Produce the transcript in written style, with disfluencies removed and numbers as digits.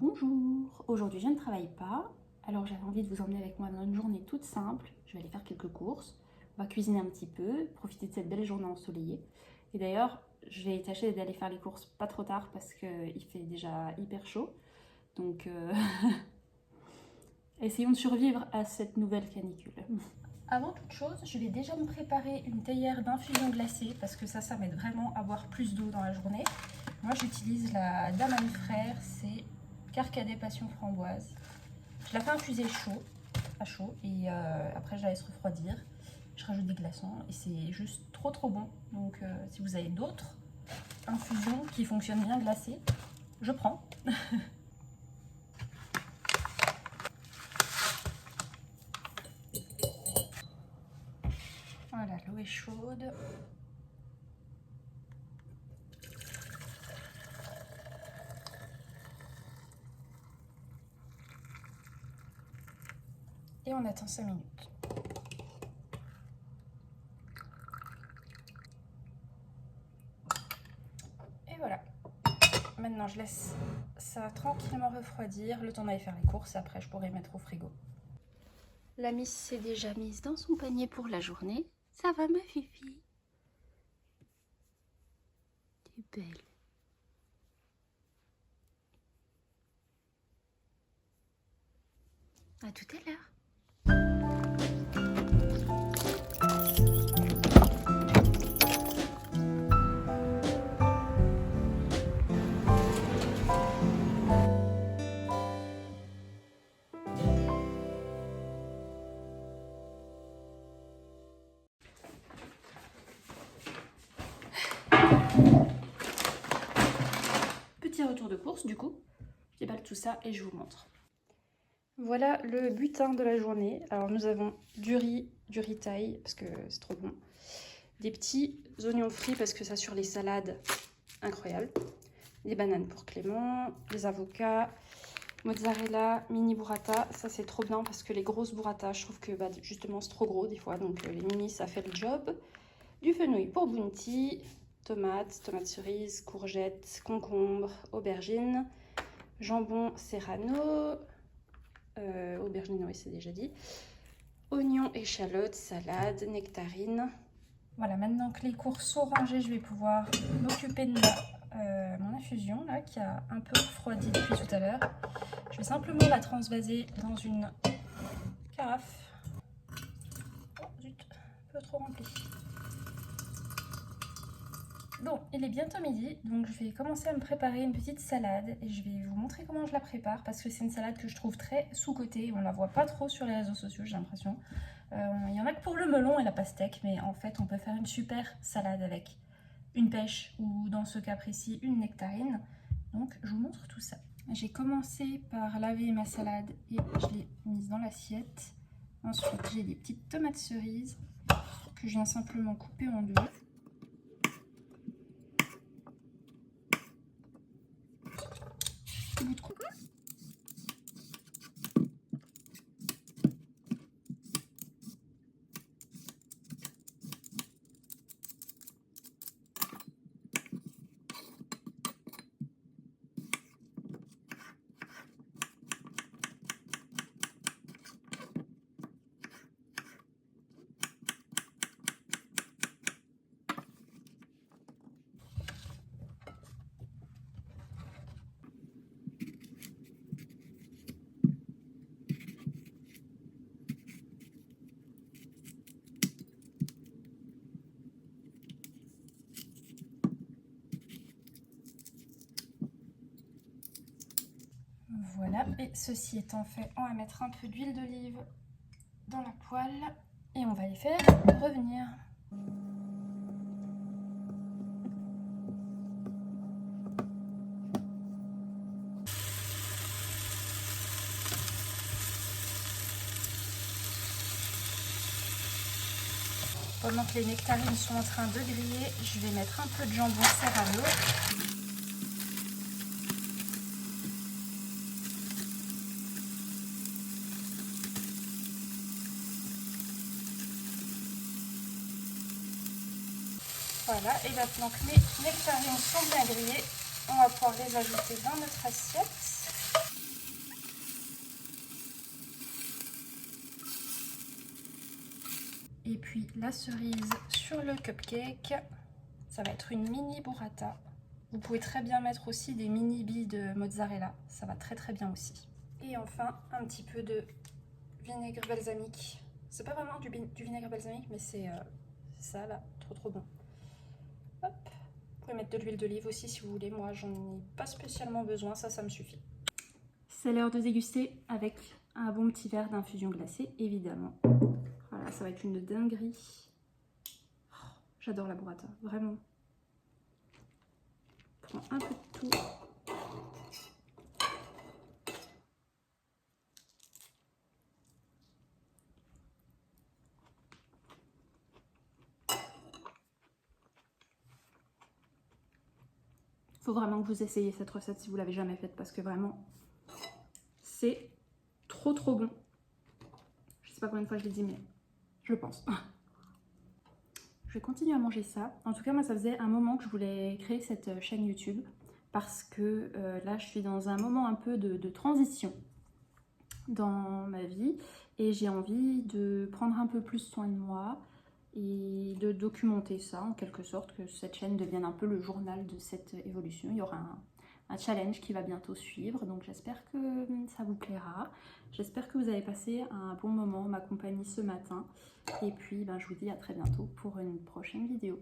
Bonjour, aujourd'hui je ne travaille pas, alors j'avais envie de vous emmener avec moi dans une journée toute simple. Je vais aller faire quelques courses, on va cuisiner un petit peu, profiter de cette belle journée ensoleillée. Et d'ailleurs, je vais tâcher d'aller faire les courses pas trop tard parce qu'il fait déjà hyper chaud. Donc essayons de survivre à cette nouvelle canicule. Avant toute chose, je vais déjà me préparer une théière d'infusion glacée parce que ça m'aide vraiment à boire plus d'eau dans la journée. Moi j'utilise la Damann Frères, c'est Carcadet Passion Framboise. Je la fais infuser à chaud et après je la laisse refroidir. Je rajoute des glaçons et c'est juste trop bon. Donc si vous avez d'autres infusions qui fonctionnent bien glacées, je prends. Voilà, l'eau est chaude. Et on attend 5 minutes. Et voilà. Maintenant, je laisse ça tranquillement refroidir, le temps d'aller faire les courses. Après, je pourrai mettre au frigo. La Miss s'est déjà mise dans son panier pour la journée. Ça va, ma Fifi? T'es belle. À tout à l'heure. Petit retour de course du coup. Je déballe tout ça et je vous montre. Voilà le butin de la journée. Alors nous avons du riz thaï parce que c'est trop bon. Des petits oignons frits parce que ça sur les salades, incroyable. Des bananes pour Clément, des avocats, mozzarella, mini burrata. Ça c'est trop bien parce que les grosses burrata, je trouve que justement c'est trop gros des fois. Donc les mini ça fait le job. Du fenouil pour Bounty, tomates cerises, courgettes, concombres, aubergines, jambon serrano, aubergine, oui c'est déjà dit, oignons, échalotes, salade, nectarine. Voilà, maintenant que les courses sont rangées, je vais pouvoir m'occuper de mon infusion là, qui a un peu refroidi depuis tout à l'heure. Je vais simplement la transvaser dans une carafe. Oh zut, un peu trop rempli. Bon, il est bientôt midi, donc je vais commencer à me préparer une petite salade et je vais vous montrer comment je la prépare parce que c'est une salade que je trouve très sous-cotée. On la voit pas trop sur les réseaux sociaux, j'ai l'impression. Il y en a que pour le melon et la pastèque, mais en fait on peut faire une super salade avec une pêche ou dans ce cas précis une nectarine. Donc je vous montre tout ça. J'ai commencé par laver ma salade et je l'ai mise dans l'assiette. Ensuite j'ai des petites tomates cerises que je viens simplement couper en deux. Bout de coucou. Voilà, et ceci étant fait, on va mettre un peu d'huile d'olive dans la poêle et on va les faire revenir. Pendant que les nectarines sont en train de griller, je vais mettre un peu de jambon serrano. Voilà, et maintenant que les nectarines sont bien grillées, on va pouvoir les ajouter dans notre assiette. Et puis la cerise sur le cupcake, ça va être une mini burrata. Vous pouvez très bien mettre aussi des mini billes de mozzarella, ça va très très bien aussi. Et enfin, un petit peu de vinaigre balsamique. C'est pas vraiment du vinaigre balsamique, mais c'est ça là, trop trop bon. Hop. Vous pouvez mettre de l'huile d'olive aussi si vous voulez, moi j'en ai pas spécialement besoin, ça me suffit. C'est l'heure de déguster avec un bon petit verre d'infusion glacée, évidemment. Voilà, ça va être une dinguerie. Oh, j'adore la burrata, vraiment. Je prends un peu de tout. Faut vraiment que vous essayiez cette recette si vous l'avez jamais faite parce que vraiment, c'est trop trop bon. Je sais pas combien de fois je l'ai dit, mais je le pense. Je vais continuer à manger ça. En tout cas, moi, ça faisait un moment que je voulais créer cette chaîne YouTube parce que là, je suis dans un moment un peu de transition dans ma vie et j'ai envie de prendre un peu plus soin de moi et de documenter ça en quelque sorte, que cette chaîne devienne un peu le journal de cette évolution. Il y aura un challenge qui va bientôt suivre, donc j'espère que ça vous plaira. J'espère que vous avez passé un bon moment en ma compagnie ce matin et puis ben, je vous dis à très bientôt pour une prochaine vidéo.